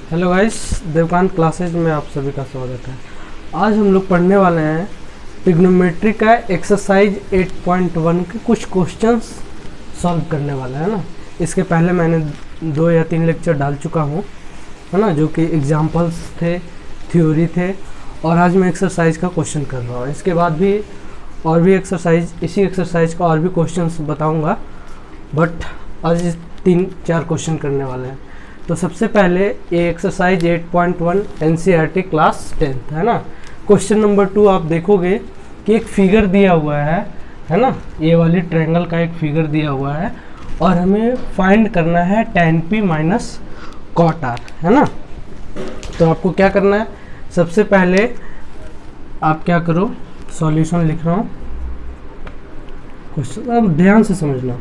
Hello guys, Devkant classes में आप सभी का स्वागत है। आज हम लोग पढ़ने वाले हैं ट्रिग्नोमेट्री का एक्सरसाइज 8.1 के कुछ क्वेश्चंस सॉल्व करने वाले हैं ना। इसके पहले मैंने 2 या 3 लेक्चर डाल चुका हूँ, है ना, जो कि एग्जांपल्स थे, थ्योरी थे, और आज मैं एक्सरसाइज का क्वेश्चन कर रहा हूँ। इसके बाद भी और भी एक्सरसाइज, इसी एक्सरसाइज का और भी क्वेश्चंस बताऊँगा, बट आज 3-4 क्वेश्चन करने वाले हैं। तो सबसे पहले ये एक्सरसाइज 8.1 एनसीईआरटी क्लास 10th है ना। क्वेश्चन नंबर 2 आप देखोगे कि एक फिगर दिया हुआ है ना, ये वाली ट्रायंगल का एक फिगर दिया हुआ है और हमें फाइंड करना है tan p minus cot r, है ना। तो आपको क्या करना है, सबसे पहले आप क्या करो, सॉल्यूशन लिख रहा हूँ, क्वेश्चन अब ध्यान से समझना,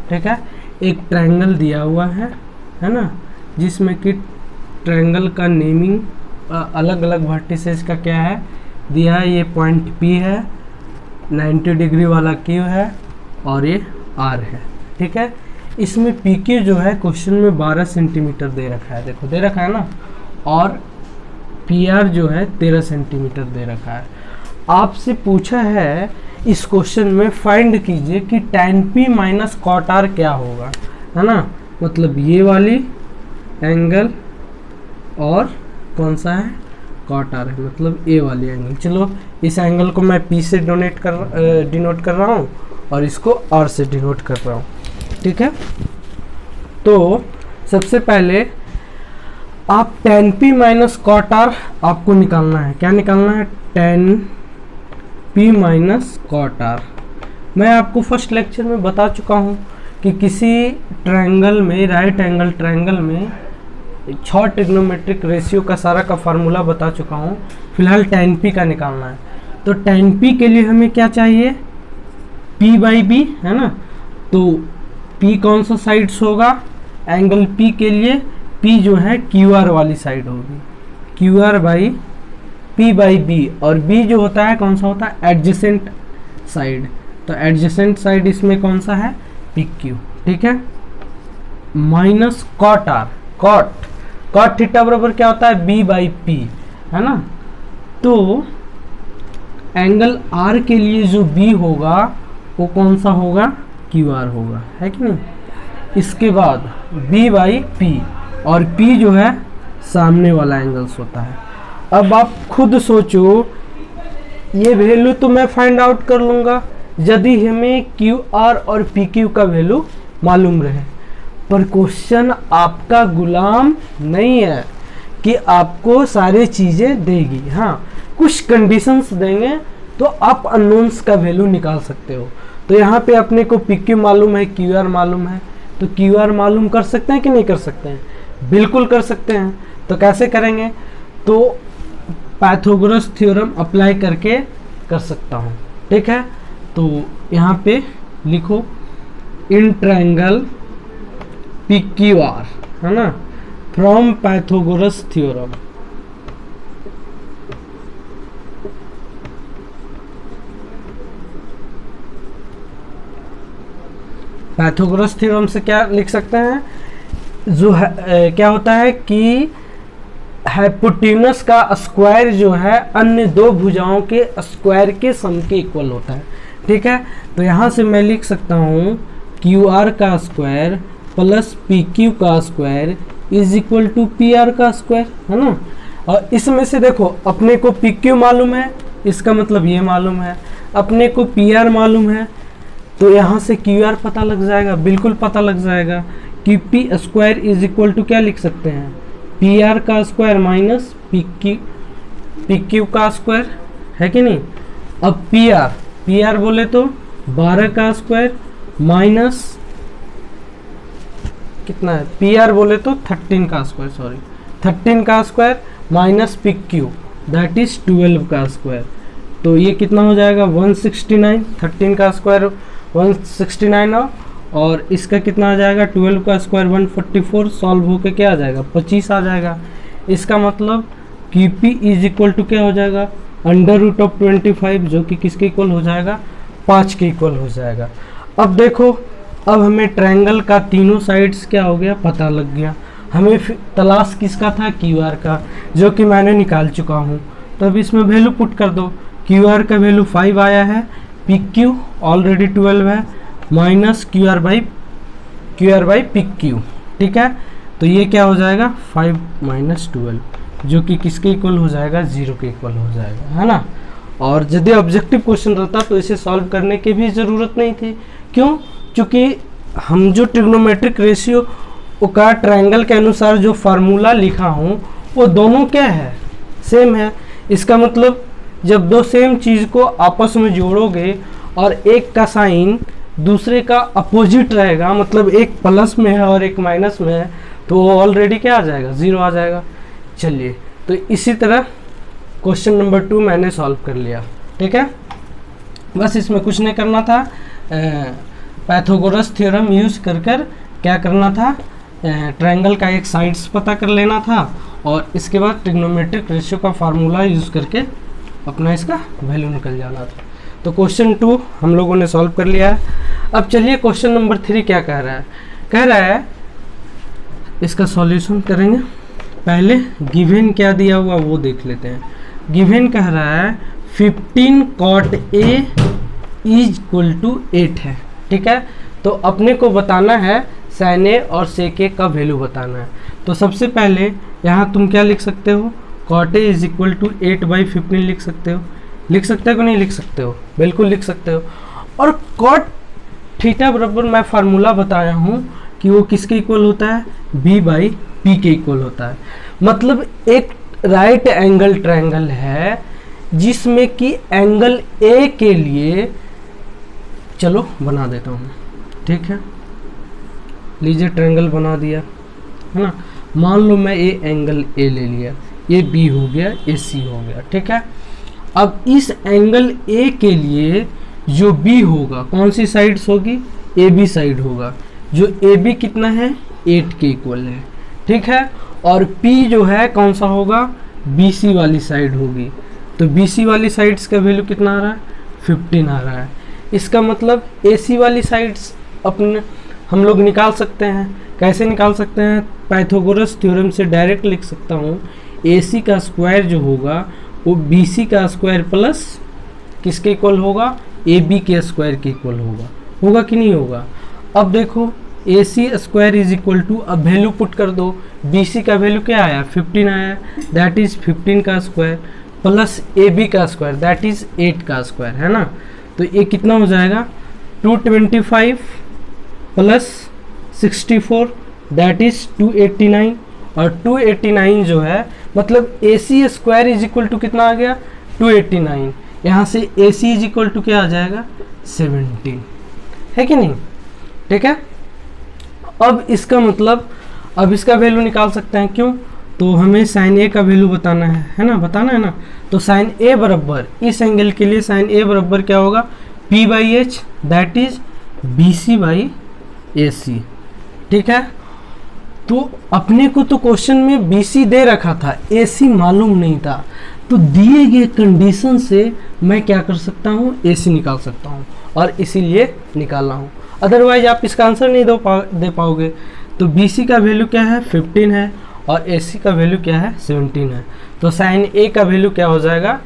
ठीक है। एक ट्रायंगल दिया हुआ है ना, जिसमें कि ट्रायंगल का नेमिंग अलग अलग वर्टिसेस का क्या है दिया है। ये पॉइंट P है, 90 डिग्री वाला Q है और ये R है, ठीक है। इसमें PQ जो है क्वेश्चन में 12 सेंटीमीटर दे रखा है, देखो दे रखा है ना, और PR जो है 13 सेंटीमीटर दे रखा है। आपसे पूछा है इस क्वेश्चन में फाइंड कीजिए कि tan P minus cot R क्या होगा, है ना। मतलब ये वाली एंगल और कौन सा है, cot r है, मतलब ए वाली एंगल। चलो इस एंगल को मैं P से डिनोट कर रहा हूँ और इसको R से डिनोट कर रहा हूँ, ठीक है। तो सबसे पहले आप tan P minus cot r आपको निकालना है। क्या निकालना है, tan P minus cot r। मैं आपको फर्स्ट लेक्चर में बता चुका हूँ कि किसी ट्रायंगल में, राइट एंगल ट्रायंगल में 6 ट्रिग्नोमेट्रिक रेशियो का सारा का फार्मूला बता चुका हूँ। फिलहाल tan P का निकालना है। तो tan P के लिए हमें क्या चाहिए, P/B, है ना। तो P कौन सा साइड्स होगा, एंगल P के लिए P जो है QR वाली साइड होगी, QR/P/B, और B जो होता है कौन सा होता है, एडजेसेंट साइड। तो एडजेसेंट साइड इसमें कौन सा है, PQ, ठीक है। Minus cot r, cot theta बराबर क्या होता है, B/P, है ना। तो एंगल R के लिए जो B होगा वो कौन सा होगा, QR होगा, है कि नहीं। इसके बाद B/P, और P जो है सामने वाला एंगल्स होता है। अब आप खुद सोचो, ये वैल्यू तो मैं फाइंड आउट कर लूँगा यदि हमें QR और PQ का वैल्यू मालूम रहे, पर क्वेश्चन आपका गुलाम नहीं है कि आपको सारी चीज़ें देगी। हाँ, कुछ कंडीशंस देंगे तो आप अननोन्स का वैल्यू निकाल सकते हो। तो यहाँ पे अपने को PQ मालूम है, QR मालूम है, तो QR मालूम कर सकते हैं कि नहीं कर सकते हैं, बिल्कुल कर सकते हैं। तो कैसे करेंगे, तो पाइथागोरस थ्योरम अप्लाई करके कर सकता हूँ, ठीक है। तो यहाँ पे लिखो इन ट्रायंगल PQR, है ना, from Pythagoras theorem. Pythagoras theorem से क्या लिख सकते हैं, जो है क्या होता है कि हाइपोटेनस का स्क्वायर जो है अन्य दो भुजाओं के स्क्वायर के सम के इक्वल होता है, ठीक है। तो यहाँ से मैं लिख सकता हूँ QR का स्क्वायर प्लस PQ का square is equal to PR का स्क्वायर, है ना। और इसमें से देखो अपने को PQ मालूम है, इसका मतलब ये मालूम है, अपने को PR मालूम है, तो यहाँ से QR पता लग जाएगा, बिल्कुल पता लग जाएगा कि P square is equal to क्या लिख सकते हैं, PR का स्क्वायर माइनस PQ का स्क्वायर, है कि नहीं। अब PR बोले तो 12 का स्क्वायर माइनस कितना है, PR बोले तो 13 का स्क्वायर, 13 का square minus PQ that is 12 का स्क्वायर। तो ये कितना हो जाएगा, 169, 13 का स्क्वायर 169 और इसका कितना आ जाएगा, 12 का स्क्वायर 144, सॉल्व होके क्या आ जाएगा, 25 आ जाएगा। इसका मतलब कि P इज इक्वल टू क्या हो जाएगा, √25, जो कि किसके इक्वल हो जाएगा, 5 के इक्वल हो जाएगा। अब देखो, अब हमें ट्रायंगल का तीनों साइड्स क्या हो गया, पता लग गया। हमें तलाश किसका था, क्यू आर का, जो कि मैंने निकाल चुका हूँ। तो अब इसमें वैल्यू पुट कर दो। क्यू आर का वैल्यू 5 आया है, पी क्यू ऑलरेडी 12 है, minus Q R by P Q. ठीक है, तो ये क्या हो जाएगा 5 माइनस 12, जो कि किसके इक्वल हो जाएगा, 0 के इक्वल हो जाएगा, है ना। और यदि ऑब्जेक्टिव क्वेश्चन रहता तो इसे सॉल्व करने की भी ज़रूरत नहीं थी। क्यों? क्योंकि हम जो ट्रिग्नोमेट्रिक रेशियो का ट्रायंगल के अनुसार जो फार्मूला लिखा हूँ वो दोनों क्या है, सेम है। इसका मतलब जब दो सेम चीज़ को आपस में जोड़ोगे और एक का साइन दूसरे का अपोजिट रहेगा, मतलब एक प्लस में है और एक माइनस में है, तो वो ऑलरेडी क्या आ जाएगा, 0 आ जाएगा। चलिए, तो इसी तरह क्वेश्चन नंबर 2 मैंने सॉल्व कर लिया। ठीक है, बस इसमें कुछ नहीं करना था, पाइथागोरस थ्योरम यूज कर क्या करना था, ट्रायंगल का एक साइड्स पता कर लेना था और इसके बाद ट्रिग्नोमेट्रिक रेशियो का फार्मूला यूज़ करके अपना इसका वैल्यू निकल जाना था। तो क्वेश्चन 2 हम लोगों ने सॉल्व कर लिया है। अब चलिए क्वेश्चन नंबर 3 क्या कह रहा है, कह रहा है इसका सॉल्यूशन करेंगे। पहले गिवन क्या दिया हुआ वो देख लेते हैं। गिवन कह रहा है 15 cot A is equal to 8 है। ठीक है, तो अपने को बताना है sin A और sec A का वैल्यू बताना है। तो सबसे पहले यहाँ तुम क्या लिख सकते हो, cot A is equal to 8/15 लिख सकते हो। लिख सकते हो कि नहीं लिख सकते हो, बिल्कुल लिख सकते हो। और cot थीटा बराबर मैं फार्मूला बताया हूँ कि वो किसके इक्वल होता है, B/P के इक्वल होता है। मतलब एक राइट एंगल ट्रायंगल है जिसमें कि एंगल A के लिए, चलो बना देता हूँ। ठीक है, लीजिए ट्रायंगल बना दिया, है ना। मान लो मैं ये एंगल A ले लिया, ये B हो गया, ये C हो गया। ठीक है, अब इस एंगल A के लिए जो B होगा कौन सी साइड्स होगी, AB साइड होगा, जो AB कितना है 8 के इक्वल है। ठीक है, और P जो है कौन सा होगा, BC वाली साइड होगी। तो BC वाली साइड्स का वैल्यू कितना आ रहा है, 15 आ रहा है। इसका मतलब AC वाली साइड्स अपने हम लोग निकाल सकते हैं। कैसे निकाल सकते हैं, पाइथागोरस थ्योरम से डायरेक्ट लिख सकता हूँ। AC का स्क्वायर जो होगा वो BC का स्क्वायर प्लस किसके इक्वल होगा, AB के स्क्वायर के इक्वल होगा। होगा कि नहीं होगा। अब देखो AC square is equal to, अब वैल्यू पुट कर दो। BC का वैल्यू क्या आया, 15 आया, दैट इज 15 का स्क्वायर प्लस AB का स्क्वायर दैट इज 8 का स्क्वायर, है ना। तो ये कितना हो जाएगा, 225 प्लस 64 दैट इज 289, और 289 जो है मतलब AC square is equal to कितना आ गया, 289। यहाँ से AC इज इक्वल टू क्या आ जाएगा, 17, है कि नहीं। ठीक है, अब इसका मतलब अब इसका वैल्यू निकाल सकते हैं। क्यों, तो हमें sin A का वैल्यू बताना है ना, बताना है ना। तो sin A बराबर, इस एंगल के लिए sin A बराबर क्या होगा, P/H दैट इज BC/AC। ठीक है, तो अपने को तो क्वेश्चन में BC दे रखा था, AC मालूम नहीं था, तो दिए गए कंडीशन से मैं क्या कर सकता हूँ, AC निकाल सकता हूँ, और इसीलिए निकाला हूँ। अदरवाइज आप इसका आंसर नहीं दे पाओगे। तो BC का वैल्यू क्या है, 15 है, और AC का वैल्यू क्या है, 17 है। तो sin A का वैल्यू क्या हो जाएगा,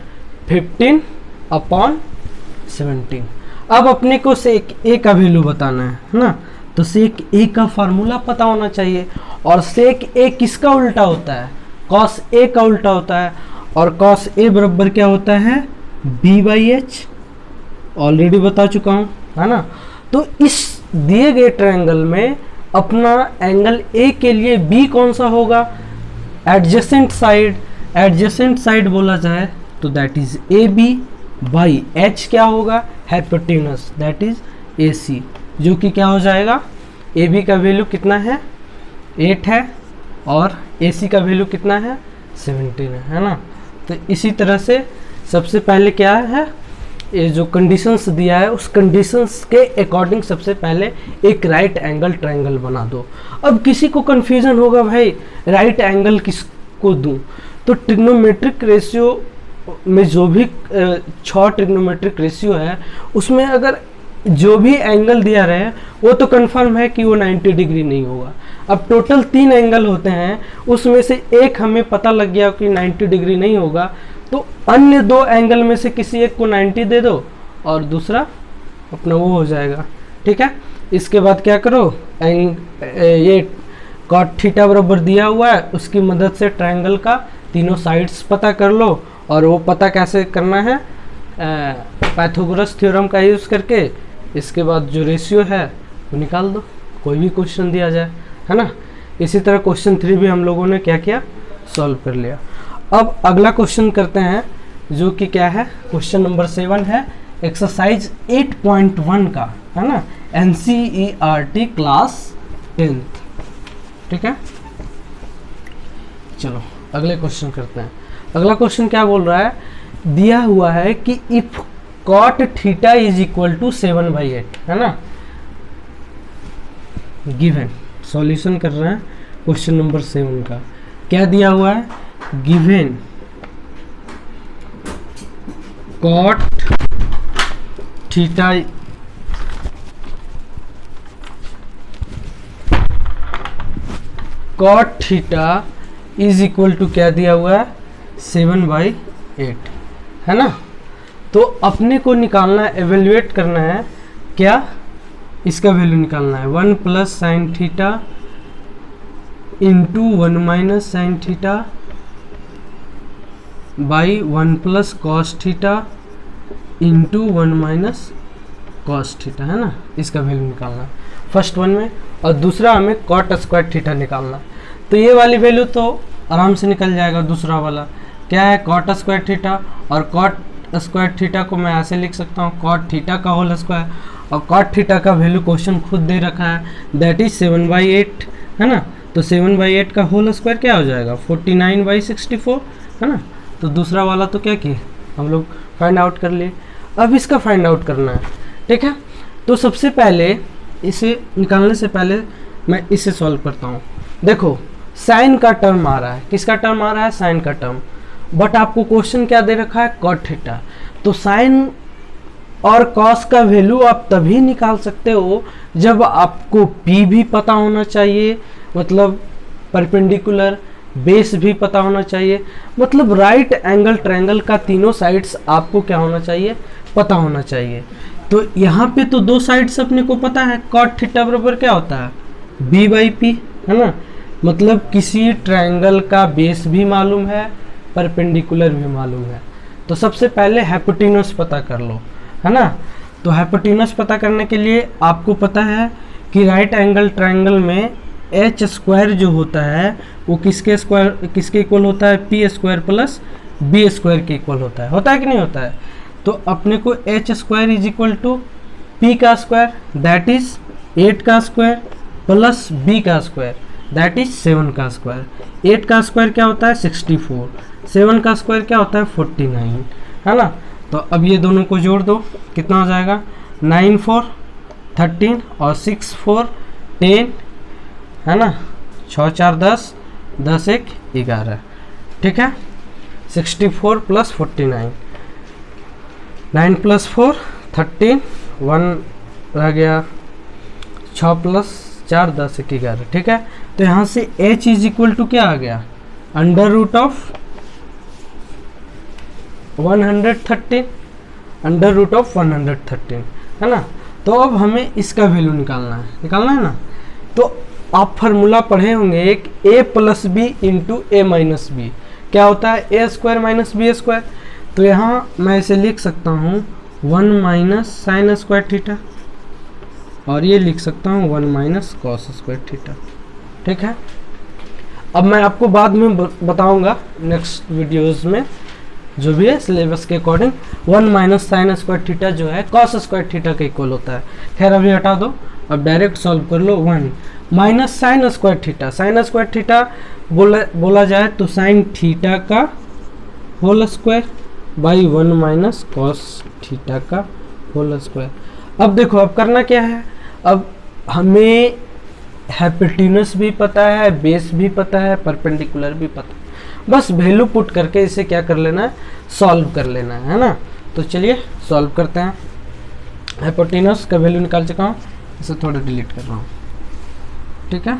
15/17। अब अपने को sec A का वैल्यू बताना है ना, तो sec A का फार्मूला पता होना चाहिए। और sec A किसका उल्टा होता है, cos A का उल्टा होता है, और cos A बराबर क्या होता है, B/H, ऑलरेडी बता चुका हूँ, है ना। तो इस दिए गए ट्रायंगल में अपना एंगल A के लिए B कौन सा होगा, एडजेसेंट साइड बोला जाए तो दैट इज AB/H क्या होगा, हाइपोटेनस दैट इज AC, जो कि क्या हो जाएगा, AB का वैल्यू कितना है, 8 है, और AC का वैल्यू कितना है, 17 है ना। तो इसी तरह से सबसे पहले क्या है, ये जो कंडीशंस दिया है उस कंडीशंस के अकॉर्डिंग सबसे पहले एक राइट एंगल ट्रायंगल बना दो। अब किसी को कंफ्यूजन होगा, भाई राइट एंगल किसको दूं, तो ट्रिग्नोमेट्रिक रेशियो में जो भी 6 ट्रिग्नोमेट्रिक रेशियो है उसमें अगर जो भी एंगल दिया रहे वो तो कंफर्म है कि वो 90 डिग्री नहीं होगा। अब टोटल 3 एंगल होते हैं, उसमें से एक हमें पता लग गया कि 90 डिग्री नहीं होगा, तो अन्य 2 एंगल में से किसी एक को 90 दे दो और दूसरा अपना वो हो जाएगा। ठीक है, इसके बाद क्या करो, ये कॉट थीटा बराबर दिया हुआ है, उसकी मदद से ट्रायंगल का तीनों साइड्स पता कर लो। और वो पता कैसे करना है, पाइथागोरस थ्योरम का यूज़ करके। इसके बाद जो रेशियो है वो निकाल दो, कोई भी क्वेश्चन दिया जाए, है ना। इसी तरह क्वेश्चन 3 भी हम लोगों ने क्या किया, सॉल्व कर लिया। अब अगला क्वेश्चन करते हैं, जो कि क्या है, क्वेश्चन नंबर 7 है, एक्सरसाइज 8.1 का, है ना, NCERT क्लास 10th। ठीक है, चलो अगले क्वेश्चन करते हैं। अगला क्वेश्चन क्या बोल रहा है, दिया हुआ है कि if cot theta is equal to 7/8, है ना, गिवन। सॉल्यूशन कर रहे हैं क्वेश्चन नंबर 7 का। क्या दिया हुआ है, given cot theta cot theta is equal to क्या दिया हुआ है, 7/8, है ना। तो अपने को निकालना है, एवेल्युएट करना है, क्या, इसका वैल्यू निकालना है 1 plus sine theta into 1 minus sine theta by 1 plus cos theta into 1 minus cos theta, है ना। इसका वैल्यू निकालना फर्स्ट वन में, और दूसरा हमें कॉट स्क्वायर थीटा निकालना। तो ये वाली वैल्यू तो आराम से निकल जाएगा। दूसरा वाला क्या है, कॉट स्क्वायर थीटा, और कॉट स्क्वायर थीटा को मैं ऐसे लिख सकता हूँ, कॉट थीटा का होल स्क्वायर, और कॉट थीटा का वैल्यू क्वेश्चन खुद दे रखा है, दैट इज 7/8, है ना। तो 7/8 का होल स्क्वायर क्या हो जाएगा, 49/64, है ना। तो दूसरा वाला तो क्या किए हम लोग फाइंड आउट कर लिए। अब इसका फाइंड आउट करना है, ठीक है। तो सबसे पहले इसे निकालने से पहले मैं इसे सॉल्व करता हूँ। देखो साइन का टर्म आ रहा है, किसका टर्म आ रहा है, साइन का टर्म, बट आपको क्वेश्चन क्या दे रखा है, कॉट थीटा। तो साइन और कॉस का वैल्यू आप तभी निकाल सकते हो जब आपको पी भी पता होना चाहिए, मतलब परपेंडिकुलर, बेस भी पता होना चाहिए, मतलब राइट एंगल ट्रायंगल का तीनों साइड्स आपको क्या होना चाहिए, पता होना चाहिए। तो यहाँ पे तो 2 साइड्स अपने को पता है, कॉट थीटा बराबर क्या होता है, b/p, है ना। मतलब किसी ट्रायंगल का बेस भी मालूम है, परपेंडिकुलर भी मालूम है। तो सबसे पहले हाइपोटेन्यूज पता कर लो, है ना। तो हाइपोटेन्यूज पता करने के लिए आपको पता है कि राइट एंगल ट्रायंगल में h स्क्वायर जो होता है वो किसके इक्वल होता है, p square plus b square के इक्वल होता है कि नहीं होता है। तो अपने को h square is equal to p का स्क्वायर दैट इज 8 का स्क्वायर प्लस b का स्क्वायर दैट इज 7 का स्क्वायर। 8 का स्क्वायर क्या होता है 64, 7 का स्क्वायर क्या होता है 49, है ना। तो अब ये दोनों को जोड़ दो, कितना हो जाएगा, 9 4 13 और 6 4 10, है ना, 6 4 10, 10 1 11, ठीक है। 64 प्लस 49, 9 प्लस 4 13, 1 रह गया, 6 प्लस 4 10 1 11, ठीक है। तो यहाँ से h इज इक्वल टू क्या आ गया, under root of 113, under root of 113, है ना। तो अब हमें इसका वैल्यू निकालना है ना। तो आप फार्मूला पढ़े होंगे एक a plus B into A minus B, क्या होता है A square minus B square. तो यहाँ मैं इसे लिख सकता हूँ 1 माइनस साइन स्क्वायर थीटा, और ये लिख सकता हूँ 1 माइनस कॉस स्क्वायर थीटा, ठीक है। अब मैं आपको बाद में बताऊंगा नेक्स्ट वीडियोस में, जो भी है सिलेबस के according, 1 minus sine square theta जो है कॉस स्क्वायर थीटा के इक्वल होता है। खैर अभी हटा दो, अब डायरेक्ट सॉल्व कर लो। 1 minus sine square theta, sine square theta बोला जाए तो साइन थीटा का whole square by 1 minus cos theta का होल स्क्वायर। अब देखो अब करना क्या है, अब हमें हाइपोटेन्यूज भी पता है, बेस भी पता है, परपेंडिकुलर भी पता है, बस वैल्यू पुट करके इसे क्या कर लेना है, सॉल्व कर लेना है ना। तो चलिए सॉल्व करते हैं। हाइपोटेन्यूज का वैल्यू निकाल चुका हूँ, इसे थोड़ा डिलीट कर रहा हूँ, ठीक है।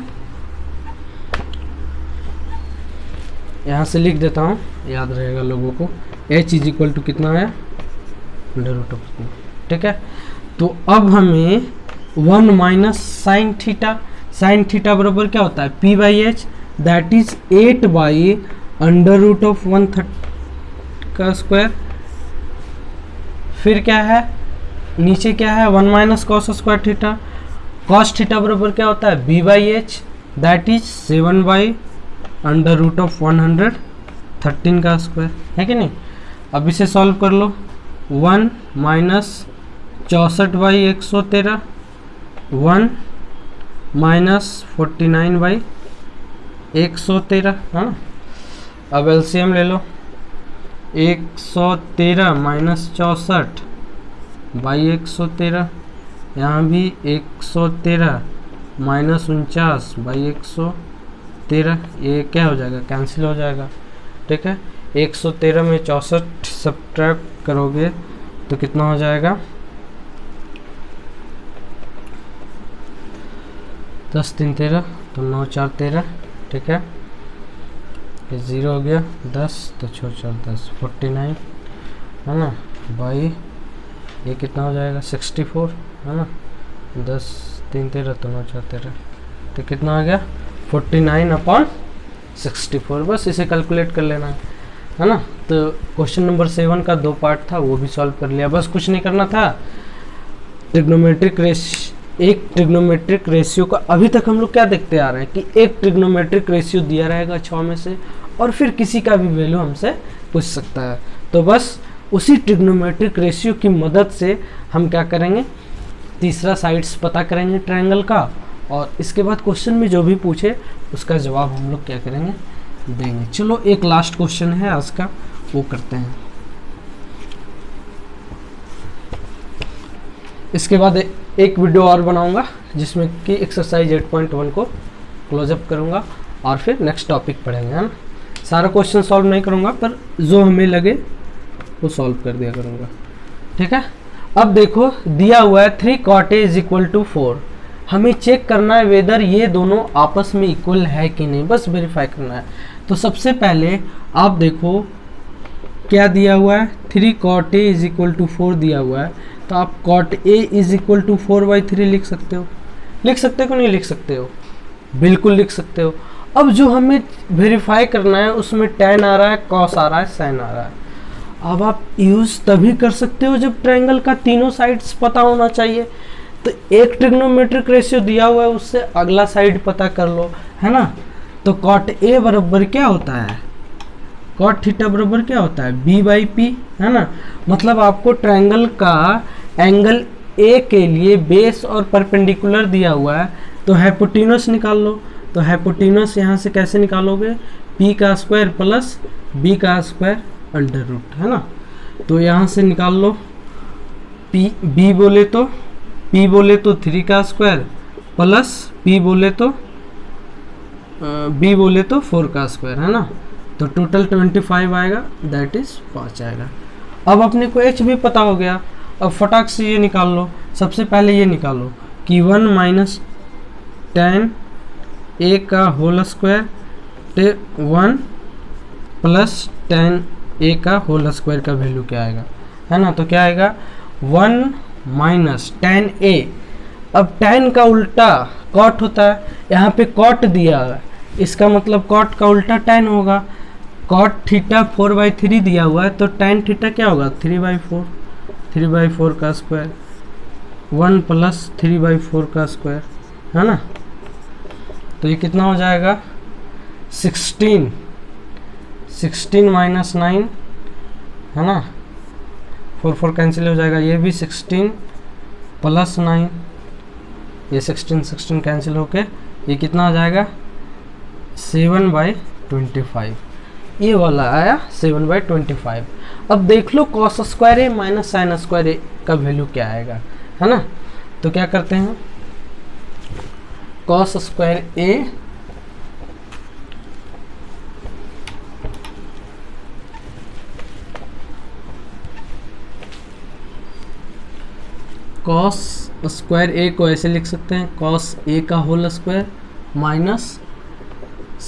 यहाँ से लिख देता हूँ, याद रहेगा लोगों को। h इज इक्वल टू कितना है, अंडर रूट ऑफ कितना, ठीक है। तो अब हमें 1 minus sine theta, sine theta बराबर क्या होता है, p by H, that is 8 by under root of 130 का स्क्वायर। फिर क्या है, नीचे क्या है, 1 minus cos square theta, cos theta बराबर क्या होता है, b by H, that is 7 by under root of 113 का स्क्वायर, है कि नहीं। अब इसे सॉल्व कर लो, 1 माइनस 64 बाई 113, 1 माइनस 49 बाई 113, है ना। अब एलसीएम ले लो, 113 माइनस 64 बाई 113, यहाँ भी 113 माइनस 49 बाई 113, ये क्या हो जाएगा, कैंसिल हो जाएगा, ठीक है। 113 में 64 सब्ट्रैक्ट करोगे तो कितना हो जाएगा, 10 3 13, तो 9 4 13, ठीक है। ये 0 हो गया, 10 तो 6 4 10, 49, है ना, बाई ये कितना हो जाएगा, 64, है ना, 10 3 13, तो 9 4 13, तो कितना आ गया, 49/64। बस इसे कैलकुलेट कर लेना है ना। तो क्वेश्चन नंबर 7 का 2 पार्ट था, वो भी सॉल्व कर लिया, बस कुछ नहीं करना था। एक ट्रिग्नोमेट्रिक रेशियो का अभी तक हम लोग क्या देखते आ रहे हैं कि एक ट्रिग्नोमेट्रिक रेशियो दिया रहेगा 6 में से, और फिर किसी का भी वैल्यू हमसे पूछ सकता है। तो बस उसी ट्रिग्नोमेट्रिक रेशियो की मदद से हम क्या करेंगे, तीसरा साइड्स पता करेंगे ट्रायंगल का, और इसके बाद क्वेश्चन में जो भी पूछे उसका जवाब हम लोग क्या करेंगे, देंगे। चलो एक लास्ट क्वेश्चन है आज का, वो करते हैं। इसके बाद एक वीडियो और बनाऊंगा जिसमें कि एक्सरसाइज 8.1 को क्लोजअप करूंगा, और फिर नेक्स्ट टॉपिक पढ़ेंगे, है ना। सारा क्वेश्चन सॉल्व नहीं करूंगा, पर जो हमें लगे वो सॉल्व कर दिया करूंगा, ठीक है। अब देखो दिया हुआ है 3 cot A is equal to 4, हमें चेक करना है वेदर ये दोनों आपस में इक्वल है कि नहीं, बस वेरीफाई करना है। तो सबसे पहले आप देखो क्या दिया हुआ है, 3 cot A is equal to 4 दिया हुआ है, तो आप cot A is equal to 4/3 लिख सकते हो। लिख सकते हो कि नहीं लिख सकते हो, बिल्कुल लिख सकते हो। अब जो हमें वेरीफाई करना है उसमें tan आ रहा है, cos आ रहा है, sin आ रहा है। अब आप यूज़ तभी कर सकते हो जब ट्रायंगल का तीनों साइड्स पता होना चाहिए। तो एक ट्रिग्नोमेट्रिक रेशियो दिया हुआ है, उससे अगला साइड पता कर लो, है ना। तो cot A बराबर क्या होता है, cot थीटा बराबर क्या होता है, b/p, है ना। मतलब आपको ट्रायंगल का एंगल A के लिए बेस और परपेंडिकुलर दिया हुआ है, तो हाइपोटेन्यूस निकाल लो। तो हाइपोटेन्यूस यहाँ से कैसे निकालोगे, p का स्क्वायर प्लस b का स्क्वायर अंडर रूट, है ना। तो यहाँ से निकाल लो, b बोले तो 3 का स्क्वायर प्लस b बोले तो 4 का स्क्वायर, है ना। तो टोटल 25 आएगा, दैट इज 5 आएगा। अब अपने को h भी पता हो गया। अब फटाक से ये निकाल लो, सबसे पहले ये निकालो कि 1 माइनस tan A का whole square 1 plus tan A का होल स्क्वायर का वैल्यू क्या आएगा, है ना। तो क्या आएगा, 1 माइनस tan A। अब tan का उल्टा cot होता है, यहाँ पे cot दिया है, इसका मतलब cot का उल्टा tan होगा। cot थीटा 4/3 दिया हुआ है, तो tan थीटा क्या होगा, 3/4 का स्क्वायर, 1 प्लस 3/4 का स्क्वायर, है ना। तो ये कितना हो जाएगा, 16 माइनस 9, है ना, 4 कैंसिल हो जाएगा, ये भी 16 प्लस 9, ये 16 कैंसिल होके ये कितना आ जाएगा, 7/25। ये वाला आया 7/25। अब देख लो cos square A minus sin square A का वैल्यू क्या आएगा, है ना। तो क्या करते हैं, cos square A cos square A को ऐसे लिख सकते हैं, cos A का whole square minus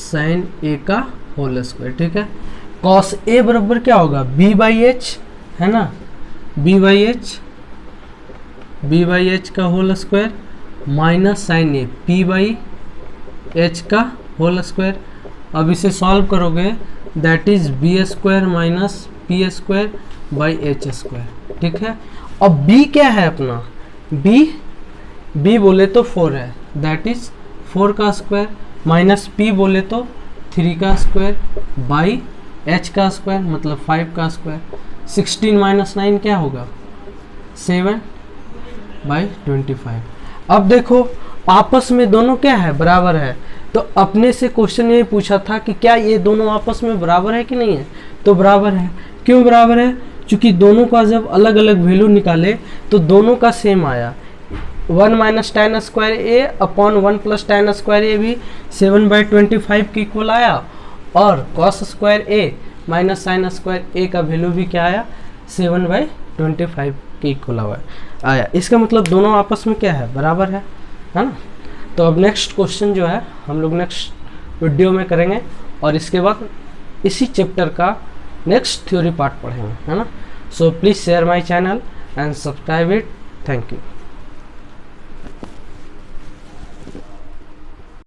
sin A का होल स्क्वायर, ठीक है। कॉस ए बराबर क्या होगा, बी बाई एच, है ना, बी बाई एच का whole square minus sine A P by H का होल स्क्वायर। अब इसे सॉल्व करोगे that is B square minus P square by H square, ठीक है। अब बी क्या है अपना, बी बोले तो 4 है, दैट इज 4 का स्क्वायर माइनस पी बोले तो 3 का स्क्वायर बाई एच का स्क्वायर मतलब 5 का स्क्वायर। 16 माइनस 9 क्या होगा, 7 बाई 25। अब देखो आपस में दोनों क्या है, बराबर है। तो अपने से क्वेश्चन ये पूछा था कि क्या ये दोनों आपस में बराबर है कि नहीं है, तो बराबर है। क्यों बराबर है, क्योंकि दोनों का जब अलग अलग वैल्यू निकाले तो दोनों का सेम आया। 1 माइनस टेन स्क्वायर ए अपॉन 1 प्लस टेन स्क्वायर ए भी 7 बाई 25 के इक्वल आया, और कॉस स्क्वायर ए माइनस साइन स्क्वायर ए का वैल्यू भी क्या आया, 7 बाई 25 के इक्वल आया। इसका मतलब दोनों आपस में क्या है, बराबर है ना। तो अब नेक्स्ट क्वेश्चन जो है हम लोग नेक्स्ट वीडियो में करेंगे, और इसके बाद इसी चैप्टर का नेक्स्ट थ्योरी पार्ट पढ़ेंगे, है ना। So please share my channel and subscribe it, thank you.